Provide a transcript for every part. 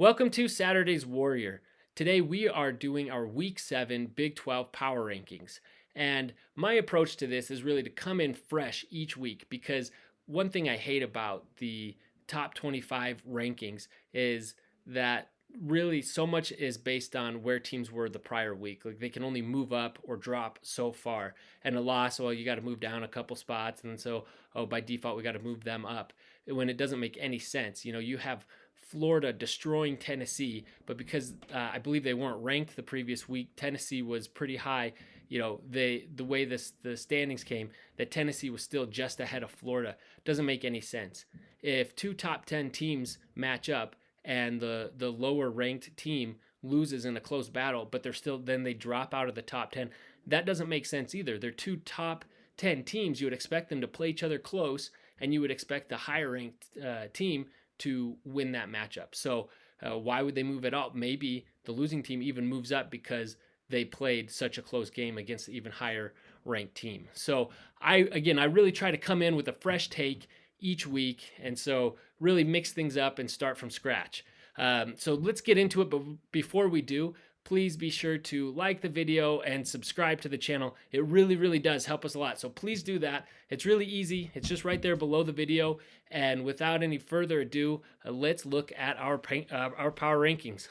Welcome to Saturday's Warrior. Today we are doing our Week 7 Big 12 Power Rankings. And my approach to this is really to come in fresh each week because one thing I hate about the top 25 rankings is that really so much is based on where teams were the prior week. Like they can only move up or drop so far. And a loss, well, you got to move down a couple spots. And so, oh, by default, we got to move them up when it doesn't make any sense. You have Florida destroying Tennessee, but because I believe they weren't ranked the previous week, Tennessee was pretty high. The way the standings came, that Tennessee was still just ahead of Florida doesn't make any sense. If two top 10 teams match up and the lower ranked team loses in a close battle, but then they drop out of the top 10, that doesn't make sense either. They're two top 10 teams. You would expect them to play each other close, and you would expect the higher ranked team to win that matchup. So why would they move it up? Maybe the losing team even moves up because they played such a close game against an even higher ranked team. So I really try to come in with a fresh take each week, and so really mix things up and start from scratch. So let's get into it. But before we do, please be sure to like the video and subscribe to the channel. It really, really does help us a lot. So please do that. It's really easy. It's just right there below the video. And without any further ado, let's look at our power rankings.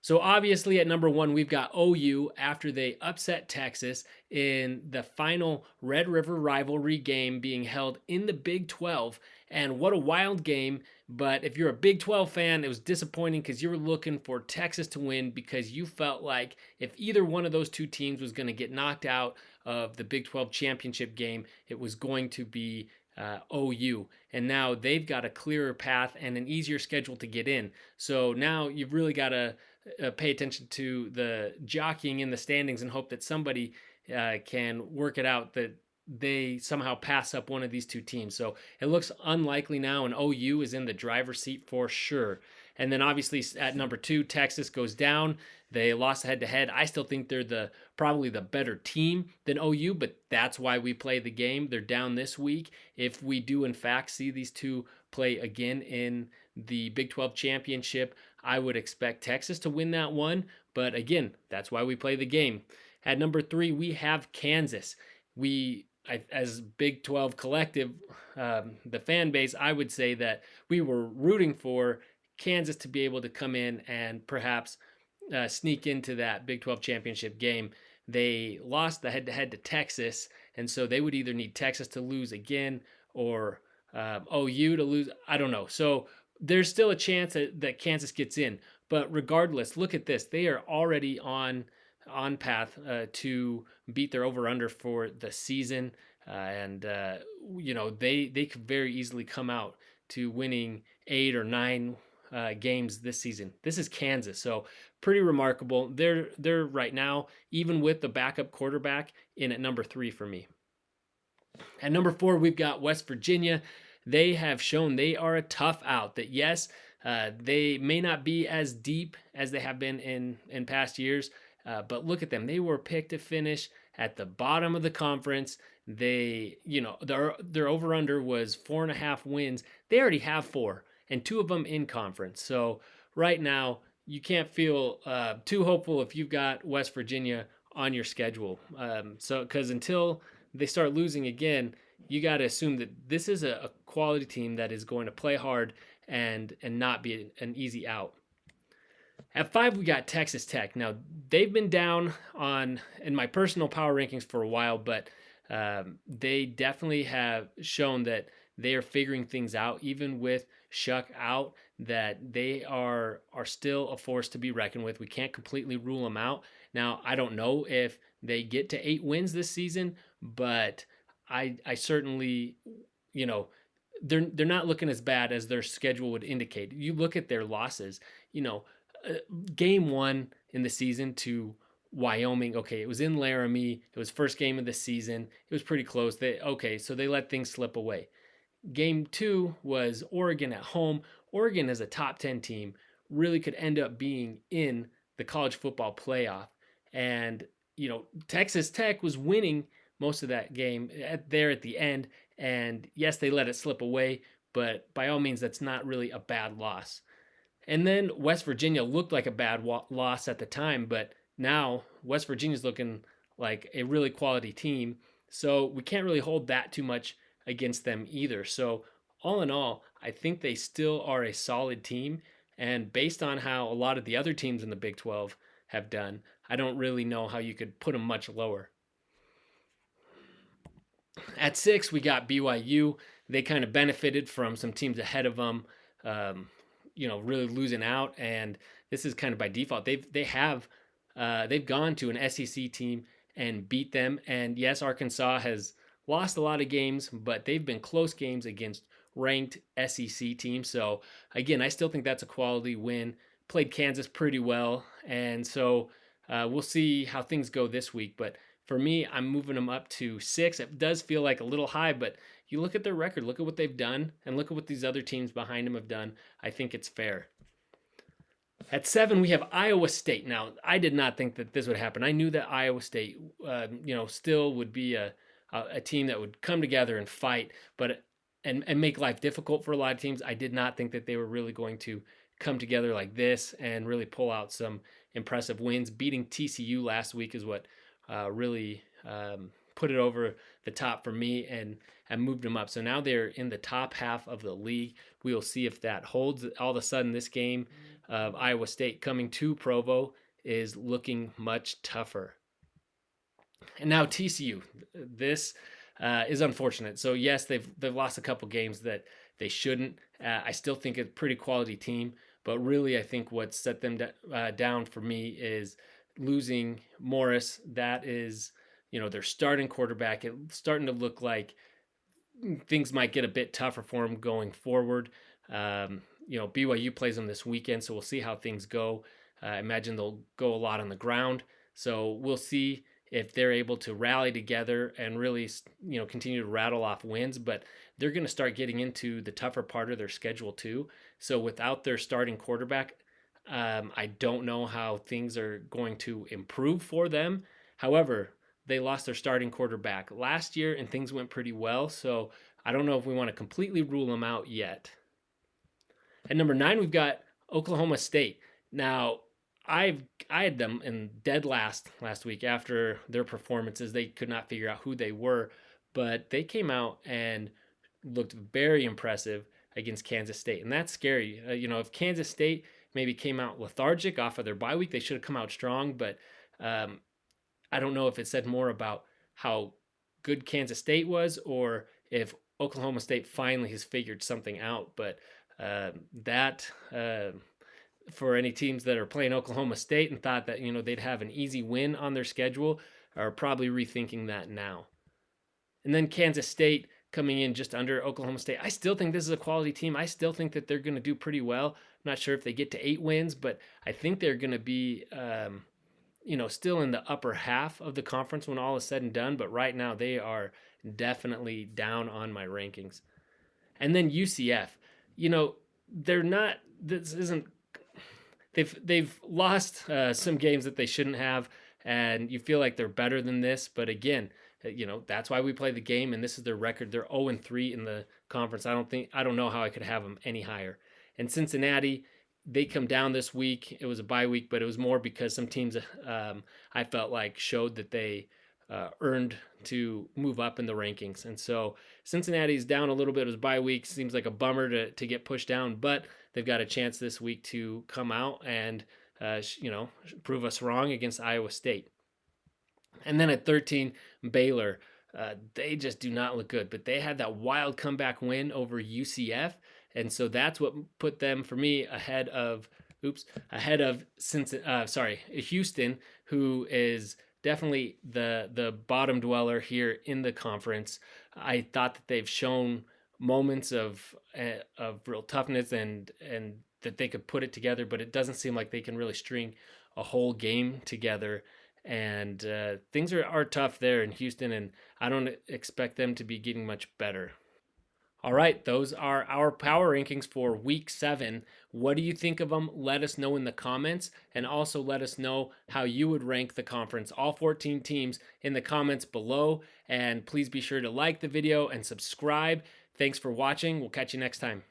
So obviously at number 1, we've got OU after they upset Texas in the final Red River rivalry game being held in the Big 12. And what a wild game. But if you're a Big 12 fan, it was disappointing because you were looking for Texas to win because you felt like if either one of those two teams was going to get knocked out of the Big 12 championship game, it was going to be OU. And now they've got a clearer path and an easier schedule to get in. So now you've really got to pay attention to the jockeying in the standings and hope that somebody can work it out that they somehow pass up one of these two teams. So it looks unlikely now, and OU is in the driver's seat for sure. And then obviously at number 2, Texas goes down. They lost head to head. I still think they're probably the better team than OU, but that's why we play the game. They're down this week. If we do in fact see these two play again in the Big 12 championship, I would expect Texas to win that one. But again, that's why we play the game. At number 3, we have Kansas. As Big 12 collective, the fan base, I would say that we were rooting for Kansas to be able to come in and perhaps sneak into that Big 12 championship game. They lost the head-to-head to Texas, and so they would either need Texas to lose again or OU to lose. I don't know. So there's still a chance that Kansas gets in. But regardless, look at this. They are already on path to beat their over-under for the season. They could very easily come out to winning 8 or 9 games this season. This is Kansas, so pretty remarkable. They're right now, even with the backup quarterback, in at number 3 for me. At number 4, we've got West Virginia. They have shown they are a tough out. That yes, they may not be as deep as they have been in past years, but look at them. They were picked to finish at the bottom of the conference. Their over-under was 4.5 wins. They already have 4, and 2 of them in conference. So right now, you can't feel too hopeful if you've got West Virginia on your schedule. Because until they start losing again, you got to assume that this is a quality team that is going to play hard and not be an easy out. At 5, we got Texas Tech. Now, they've been down in my personal power rankings for a while, but they definitely have shown that they are figuring things out, even with Shuck out, that they are still a force to be reckoned with. We can't completely rule them out. Now, I don't know if they get to 8 wins this season, but I certainly, they're not looking as bad as their schedule would indicate. You look at their losses, game 1 in the season to Wyoming. Okay, it was in Laramie. It was first game of the season. It was pretty close. So they let things slip away. Game 2 was Oregon at home. Oregon is a top 10 team, really could end up being in the college football playoff. And, Texas Tech was winning most of that game at the end. And yes, they let it slip away, but by all means, that's not really a bad loss. And then West Virginia looked like a bad loss at the time, but now West Virginia's looking like a really quality team. So we can't really hold that too much against them either. So, all in all, I think they still are a solid team. And based on how a lot of the other teams in the Big 12 have done, I don't really know how you could put them much lower. At 6, we got BYU. They kind of benefited from some teams ahead of them, um, really losing out, and this is kind of by default. They've gone to an SEC team and beat them, and yes, Arkansas has lost a lot of games, but they've been close games against ranked SEC teams. So again, I still think that's a quality win. Played Kansas pretty well, and so we'll see how things go this week, but for me, I'm moving them up to 6. It does feel like a little high, but you look at their record, look at what they've done, and look at what these other teams behind them have done. I think it's fair. At 7, we have Iowa State. Now, I did not think that this would happen. I knew that Iowa State, still would be a team that would come together and fight, but and make life difficult for a lot of teams. I did not think that they were really going to come together like this and really pull out some impressive wins. Beating TCU last week is what really put it over the top for me and moved them up. So now they're in the top half of the league. We will see if that holds. All of a sudden, this game of Iowa State coming to Provo is looking much tougher. And now TCU. This is unfortunate. So yes, they've lost a couple games that they shouldn't. I still think it's a pretty quality team, but really I think what set them down for me is losing Morris. That is, their starting quarterback. It's starting to look like things might get a bit tougher for him going forward. BYU plays them this weekend, so we'll see how things go. I imagine they'll go a lot on the ground, so we'll see if they're able to rally together and really, continue to rattle off wins. But they're going to start getting into the tougher part of their schedule too. So without their starting quarterback, I don't know how things are going to improve for them. However, they lost their starting quarterback last year and things went pretty well. So I don't know if we want to completely rule them out yet. At number 9, we've got Oklahoma State. Now, I had them in dead last week after their performances. They could not figure out who they were, but they came out and looked very impressive against Kansas State, and that's scary. If Kansas State maybe came out lethargic off of their bye week, they should have come out strong. But I don't know if it said more about how good Kansas State was or if Oklahoma State finally has figured something out. But that for any teams that are playing Oklahoma State and thought that they'd have an easy win on their schedule are probably rethinking that now. And then Kansas State coming in just under Oklahoma State. I still think this is a quality team. I still think that they're going to do pretty well. I'm not sure if they get to 8 wins, but I think they're going to be still in the upper half of the conference when all is said and done. But right now they are definitely down on my rankings. And then UCF, they're not. This isn't. They've lost some games that they shouldn't have, and you feel like they're better than this. But again, that's why we play the game, and this is their record. They're 0-3 in the conference. I don't know how I could have them any higher. And Cincinnati, they come down this week. It was a bye week, but it was more because some teams I felt like showed that they earned to move up in the rankings. And so Cincinnati's down a little bit. It was bye week. Seems like a bummer to get pushed down, but they've got a chance this week to come out and prove us wrong against Iowa State. And then at 13, Baylor. They just do not look good, but they had that wild comeback win over UCF, and so that's what put them for me ahead of Houston, who is definitely the bottom dweller here in the conference. I thought that they've shown moments of real toughness and that they could put it together, but it doesn't seem like they can really string a whole game together. And things are tough there in Houston, and I don't expect them to be getting much better. All right, those are our power rankings for week 7. What do you think of them? Let us know in the comments, and also let us know how you would rank the conference, all 14 teams, in the comments below. And please be sure to like the video and subscribe. Thanks for watching. We'll catch you next time.